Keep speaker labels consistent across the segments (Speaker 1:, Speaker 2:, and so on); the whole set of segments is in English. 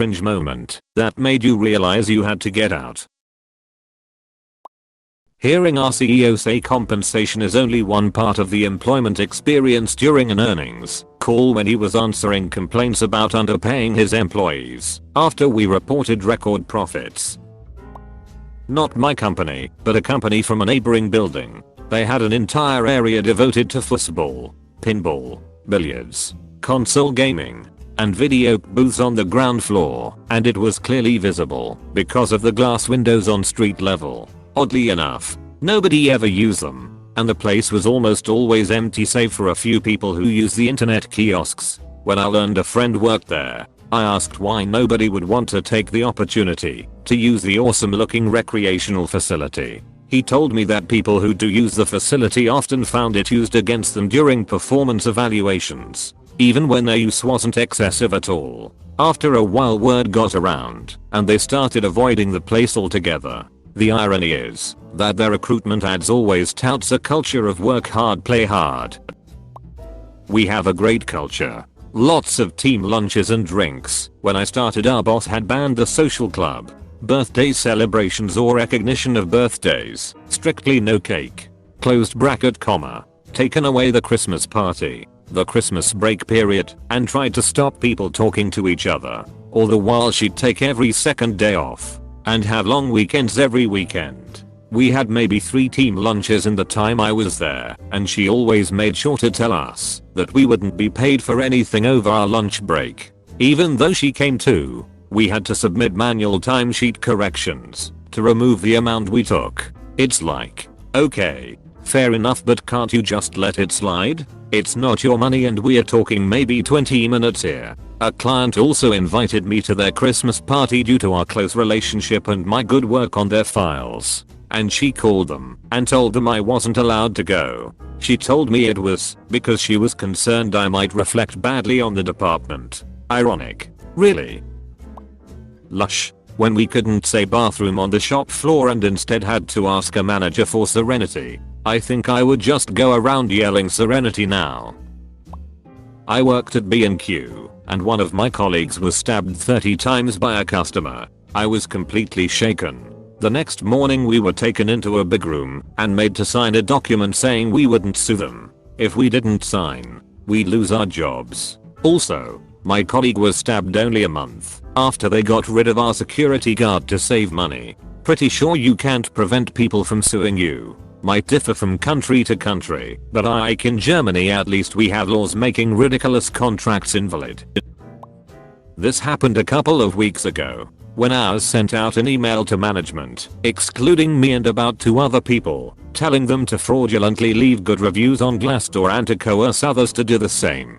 Speaker 1: cringe moment that made you realize you had to get out? Hearing our CEO say compensation is only one part of the employment experience during an earnings call when he was answering complaints about underpaying his employees after we reported record profits. Not my company, but a company from a neighboring building. They had an entire area devoted to football, pinball, billiards, console gaming, and video booths on the ground floor, and it was clearly visible because of the glass windows on street level. Oddly enough, nobody ever used them, and the place was almost always empty save for a few people who use the internet kiosks. When I learned a friend worked there, I asked why nobody would want to take the opportunity to use the awesome looking recreational facility. He told me that people who do use the facility often found it used against them during performance evaluations, even when their use wasn't excessive at all. After a while word got around, and they started avoiding the place altogether. The irony is that their recruitment ads always touts a culture of work hard, play hard. We have a great culture. Lots of team lunches and drinks. When I started, our boss had banned the social club, birthday celebrations or recognition of birthdays, strictly no cake, closed bracket comma, taken away the Christmas party, the Christmas break period, and tried to stop people talking to each other. All the while she'd take every second day off and have long weekends every weekend. We had maybe 3 team lunches in the time I was there, and she always made sure to tell us that we wouldn't be paid for anything over our lunch break. Even though she came too, we had to submit manual timesheet corrections to remove the amount we took. It's like, okay, fair enough, but can't you just let it slide? It's not your money and we're talking maybe 20 minutes here. A client also invited me to their Christmas party due to our close relationship and my good work on their files. And she called them and told them I wasn't allowed to go. She told me it was because she was concerned I might reflect badly on the department. Ironic. Really? Lush. When we couldn't say bathroom on the shop floor and instead had to ask a manager for serenity, I think I would just go around yelling serenity now. I worked at B&Q, and one of my colleagues was stabbed 30 times by a customer. I was completely shaken. The next morning we were taken into a big room and made to sign a document saying we wouldn't sue them. If we didn't sign, we'd lose our jobs. Also, my colleague was stabbed only a month after they got rid of our security guard to save money. Pretty sure you can't prevent people from suing you. Might differ from country to country, but like in Germany at least we have laws making ridiculous contracts invalid. This happened a couple of weeks ago, when ours sent out an email to management, excluding me and about 2 other people, telling them to fraudulently leave good reviews on Glassdoor and to coerce others to do the same.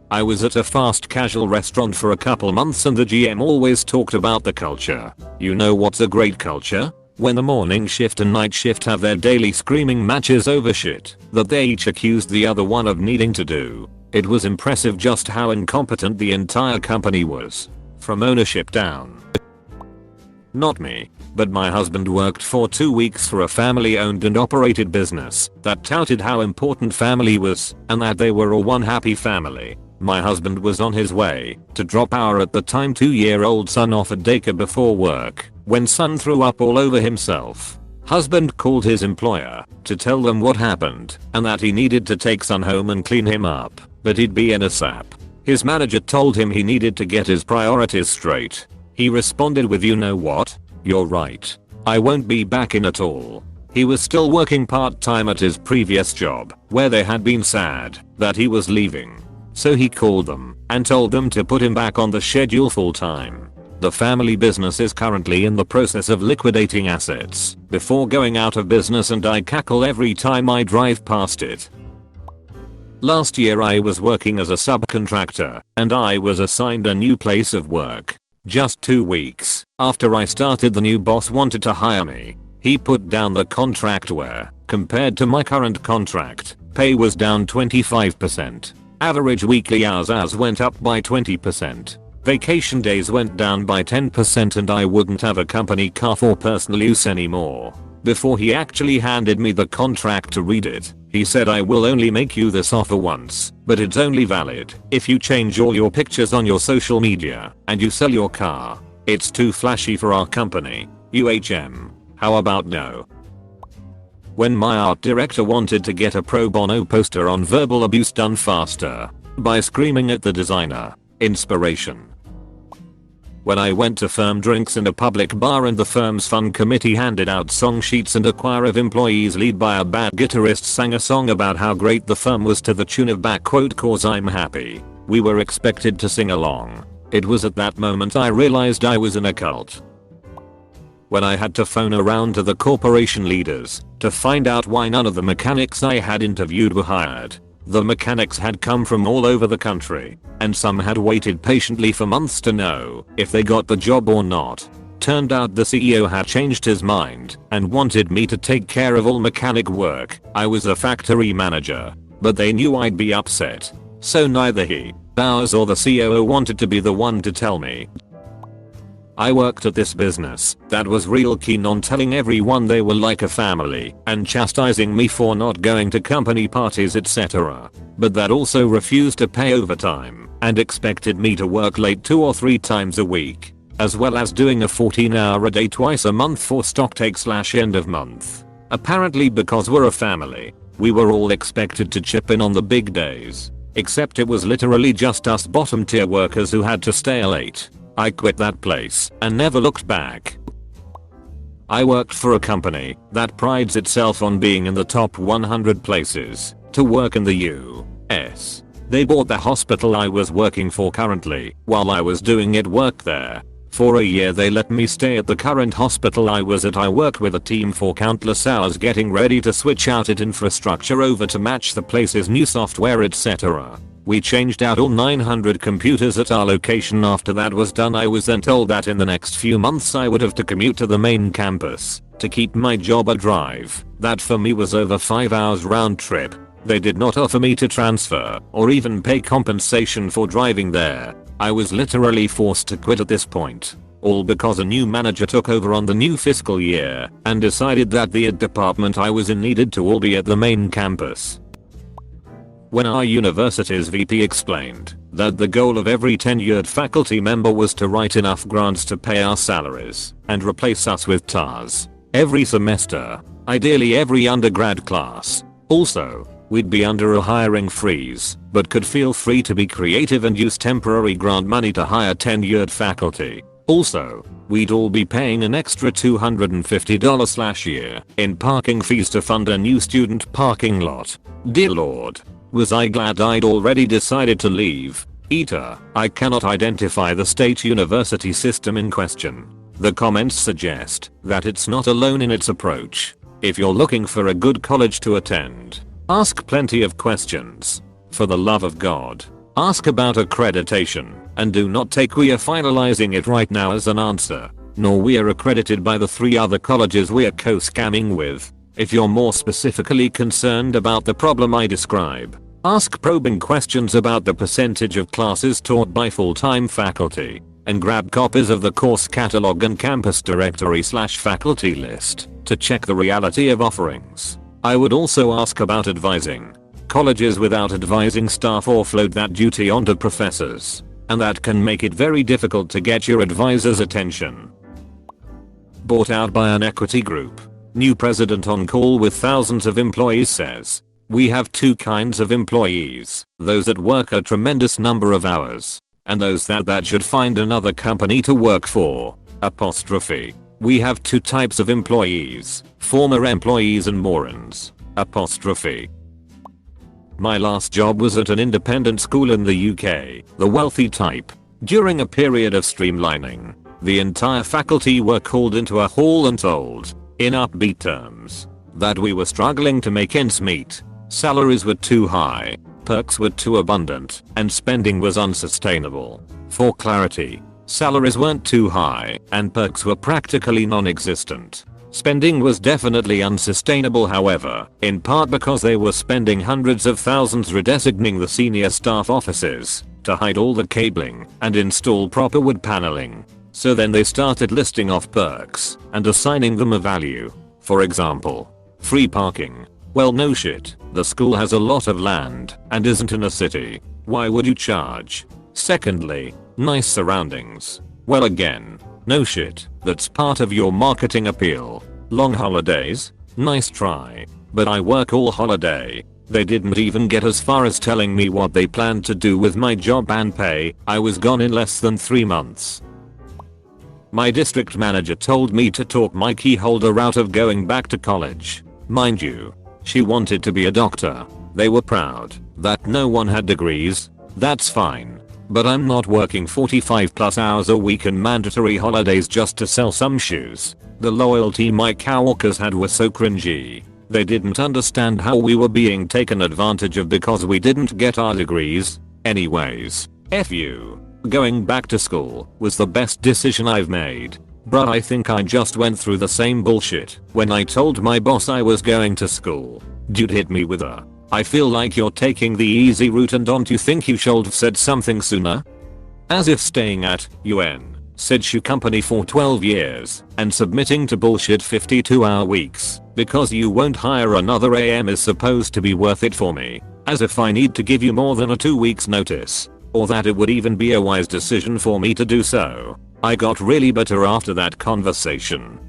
Speaker 1: I was at a fast casual restaurant for a couple months and the GM always talked about the culture. You know what's a great culture? When the morning shift and night shift have their daily screaming matches over shit that they each accused the other one of needing to do. It was impressive just how incompetent the entire company was, from ownership down. Not me, but my husband worked for 2 weeks for a family owned and operated business that touted how important family was and that they were a one happy family. My husband was on his way to drop our at the time 2-year-old son off at daycare before work when son threw up all over himself. Husband called his employer to tell them what happened and that he needed to take son home and clean him up, but he'd be in a sap. His manager told him he needed to get his priorities straight. He responded with, "You know what? You're right. I won't be back in at all." He was still working part-time at his previous job, where they had been sad that he was leaving. So he called them and told them to put him back on the schedule full-time. The family business is currently in the process of liquidating assets before going out of business and I cackle every time I drive past it. Last year I was working as a subcontractor and I was assigned a new place of work. Just 2 weeks after I started, the new boss wanted to hire me. He put down the contract where, compared to my current contract, pay was down 25%. Average weekly hours went up by 20%. Vacation days went down by 10% and I wouldn't have a company car for personal use anymore. Before he actually handed me the contract to read it, He said, I will only make you this offer once, but it's only valid if you change all your pictures on your social media and you sell your car. It's too flashy for our company. UHM. How about no? When my art director wanted to get a pro bono poster on verbal abuse done faster by screaming at the designer. Inspiration. When I went to firm drinks in a public bar and the firm's fun committee handed out song sheets and a choir of employees led by a bad guitarist sang a song about how great the firm was to the tune of "cause I'm happy." We were expected to sing along. It was at that moment I realized I was in a cult. When I had to phone around to the corporation leaders to find out why none of the mechanics I had interviewed were hired. The mechanics had come from all over the country, and some had waited patiently for months to know if they got the job or not. Turned out the CEO had changed his mind and wanted me to take care of all mechanic work. I was a factory manager, but they knew I'd be upset. So neither he, Bowers or the COO wanted to be the one to tell me. I worked at this business that was real keen on telling everyone they were like a family and chastising me for not going to company parties, etc. But that also refused to pay overtime and expected me to work late 2 or 3 times a week, as well as doing a 14-hour day twice a month for stocktake/end of month. Apparently because we're a family, we were all expected to chip in on the big days, except it was literally just us bottom tier workers who had to stay late. I quit that place and never looked back. I worked for a company that prides itself on being in the top 100 places to work in the US. They bought the hospital I was working for currently while I was doing it work there. For a year they let me stay at the current hospital I was at. I worked with a team for countless hours getting ready to switch out its infrastructure over to match the place's new software, etc. We changed out all 900 computers at our location. After that was done, I was then told that in the next few months I would have to commute to the main campus to keep my job a drive. That for me was over 5 hours round trip. They did not offer me to transfer or even pay compensation for driving there. I was literally forced to quit at this point. All because a new manager took over on the new fiscal year and decided that the department I was in needed to all be at the main campus. When our university's VP explained that the goal of every tenured faculty member was to write enough grants to pay our salaries and replace us with TARs every semester, ideally every undergrad class. Also, we'd be under a hiring freeze, but could feel free to be creative and use temporary grant money to hire tenured faculty. Also, we'd all be paying an extra $250/year in parking fees to fund a new student parking lot. Dear Lord. Was I glad I'd already decided to leave. I cannot identify the state university system in question. The comments suggest that it's not alone in its approach. If you're looking for a good college to attend, ask plenty of questions. For the love of God, ask about accreditation, and do not take "we are finalizing it right now" as an answer, nor "we are accredited by the 3 other colleges we are co-scamming with." If you're more specifically concerned about the problem I describe, ask probing questions about the percentage of classes taught by full-time faculty, and grab copies of the course catalog and campus directory/faculty list to check the reality of offerings. I would also ask about advising. Colleges without advising staff offload that duty onto professors, and that can make it very difficult to get your advisor's attention. Bought out by an equity group. New president on call with thousands of employees says, "We have 2 kinds of employees, those that work a tremendous number of hours, and those that should find another company to work for. Apostrophe. We have 2 types of employees, former employees and morons. Apostrophe." My last job was at an independent school in the UK, the wealthy type. During a period of streamlining, the entire faculty were called into a hall and told, in upbeat terms, that we were struggling to make ends meet. Salaries were too high, perks were too abundant, and spending was unsustainable. For clarity, salaries weren't too high, and perks were practically non-existent. Spending was definitely unsustainable, however, in part because they were spending hundreds of thousands redesigning the senior staff offices to hide all the cabling and install proper wood paneling. So then they started listing off perks and assigning them a value. For example, free parking. Well, no shit. The school has a lot of land and isn't in a city. Why would you charge? Secondly, nice surroundings. Well, again, no shit. That's part of your marketing appeal. Long holidays? Nice try. But I work all holiday. They didn't even get as far as telling me what they planned to do with my job and pay. I was gone in less than 3 months. My district manager told me to talk my key holder out of going back to college. Mind you, she wanted to be a doctor. They were proud that no one had degrees. That's fine. But I'm not working 45 plus hours a week and mandatory holidays just to sell some shoes. The loyalty my coworkers had was so cringy. They didn't understand how we were being taken advantage of because we didn't get our degrees. Anyways, F you. Going back to school was the best decision I've made. Bruh, I think I just went through the same bullshit when I told my boss I was going to school. Dude hit me with a, "I feel like you're taking the easy route and don't you think you should have said something sooner?" As if staying at UN said shoe company for 12 years and submitting to bullshit 52-hour weeks because you won't hire another AM is supposed to be worth it for me. As if I need to give you more than a 2 weeks notice. Or that it would even be a wise decision for me to do so. I got really bitter after that conversation.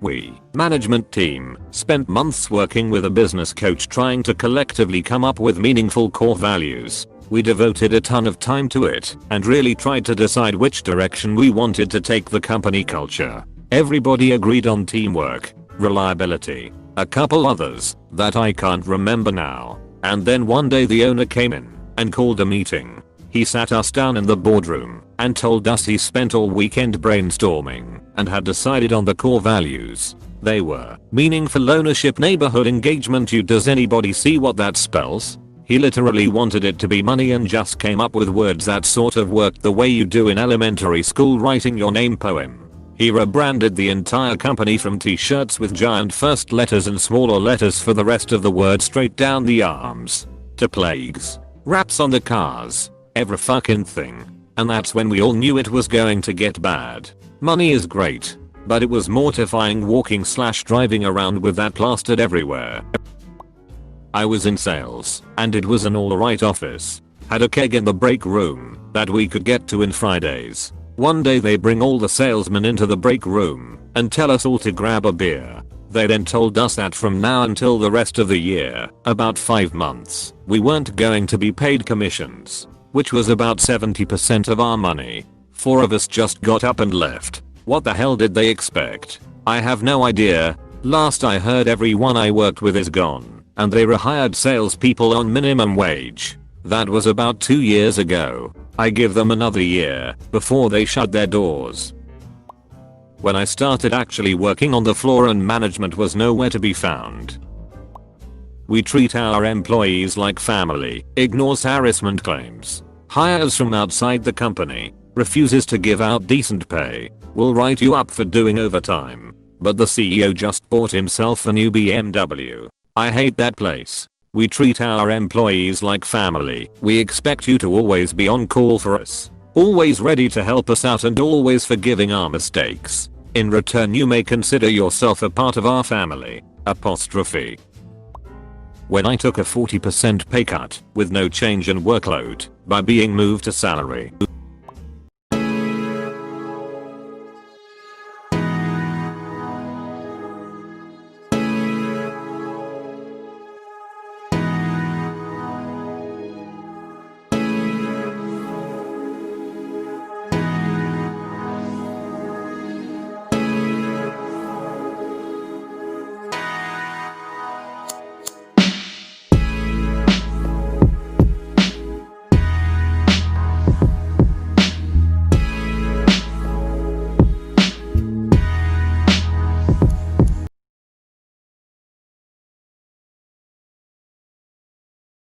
Speaker 1: We, management team, spent months working with a business coach trying to collectively come up with meaningful core values. We devoted a ton of time to it and really tried to decide which direction we wanted to take the company culture. Everybody agreed on teamwork, reliability, a couple others that I can't remember now. And then one day the owner came in and called a meeting. He sat us down in the boardroom and told us he spent all weekend brainstorming and had decided on the core values. They were meaningful ownership, neighborhood engagement. Does anybody see what that spells? He literally wanted it to be money and just came up with words that sort of worked the way you do in elementary school writing your name poem. He rebranded the entire company from t-shirts with giant first letters and smaller letters for the rest of the word straight down the arms to plagues. Wraps on the cars. Every fucking thing. And that's when we all knew it was going to get bad. Money is great. But it was mortifying walking/driving around with that plastered everywhere. I was in sales. And it was an alright office. Had a keg in the break room that we could get to in Fridays. One day they bring all the salesmen into the break room and tell us all to grab a beer. They then told us that from now until the rest of the year, about 5 months, we weren't going to be paid commissions, which was about 70% of our money. 4 of us just got up and left. What the hell did they expect? I have no idea. Last I heard, everyone I worked with is gone, and they rehired salespeople on minimum wage. That was about 2 years ago. I give them another year before they shut their doors. When I started actually working on the floor and management was nowhere to be found. We treat our employees like family, ignores harassment claims, hires from outside the company, refuses to give out decent pay, will write you up for doing overtime. But the CEO just bought himself a new BMW. I hate that place. We treat our employees like family. We expect you to always be on call for us, always ready to help us out and always forgiving our mistakes. In return you may consider yourself a part of our family. Apostrophe. When I took a 40% pay cut with no change in workload by being moved to salary,